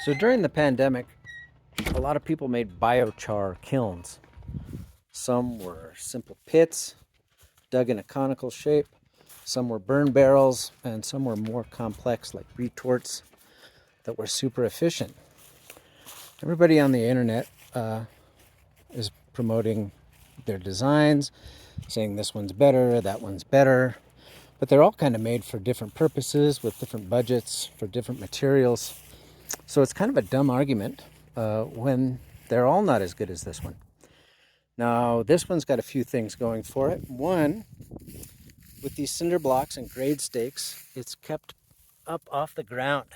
So during the pandemic, a lot of people made biochar kilns. Some were simple pits dug in a conical shape, some were burn barrels, and some were more complex like retorts that were super efficient. Everybody on the internet is promoting their designs, saying this one's better, that one's better, but they're all kind of made for different purposes with different budgets for different materials. So it's kind of a dumb argument when they're all not as good as this one. Now, this one's got a few things going for it. One, with these cinder blocks and grade stakes, it's kept up off the ground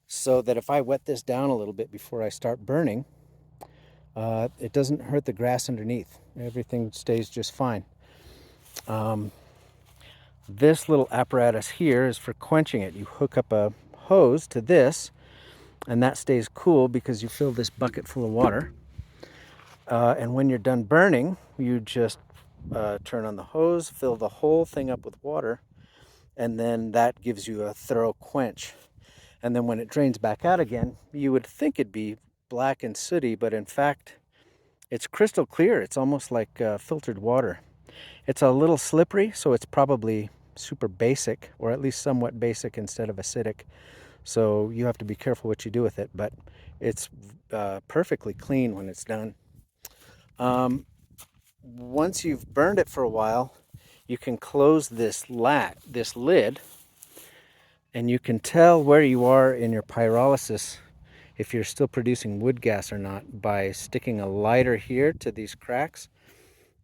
so that if I wet this down a little bit before I start burning, it doesn't hurt the grass underneath. Everything stays just fine. This little apparatus here is for quenching it. You hook up a hose to this, and that stays cool because you fill this bucket full of water. And when you're done burning, you just turn on the hose, fill the whole thing up with water, and then that gives you a thorough quench. And then when it drains back out again, you would think it'd be black and sooty, but in fact, it's crystal clear. It's almost like filtered water. It's a little slippery, so it's probably super basic, or at least somewhat basic instead of acidic. So you have to be careful what you do with it, but it's perfectly clean when it's done. Once you've burned it for a while, you can close this lid, and you can tell where you are in your pyrolysis if you're still producing wood gas or not by sticking a lighter here to these cracks.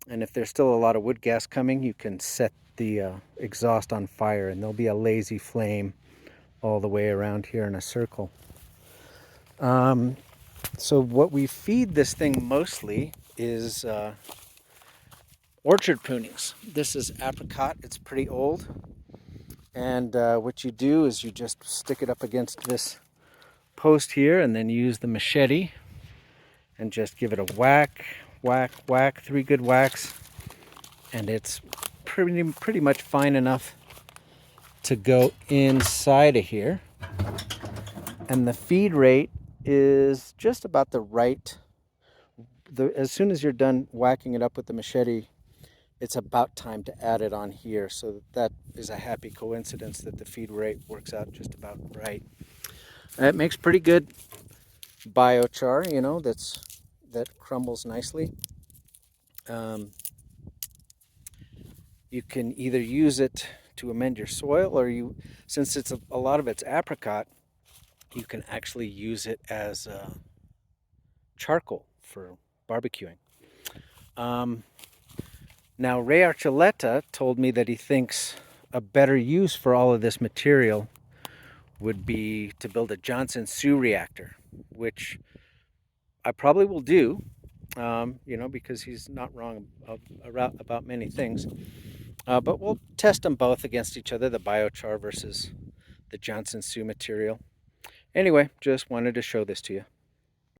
And if there's still a lot of wood gas coming, you can set the exhaust on fire, and there'll be a lazy flame all the way around here in a circle. So what we feed this thing mostly is orchard prunings. This is apricot. It's pretty old. And what you do is you just stick it up against this post here and then use the machete and just give it a whack, whack, whack, 3 good whacks. And it's pretty much fine enough to go inside of here. And the feed rate is just about the right. As soon as you're done whacking it up with the machete, it's about time to add it on here. So that is a happy coincidence that the feed rate works out just about right. And it makes pretty good biochar, you know, that crumbles nicely. You can either use it to amend your soil, or since it's a lot of it's apricot, you can actually use it as charcoal for barbecuing. Now, Ray Archuleta told me that he thinks a better use for all of this material would be to build a Johnson-Su reactor, which I probably will do, because he's not wrong about many things. But we'll test them both against each other, the biochar versus the Johnson-Su material. Anyway, just wanted to show this to you.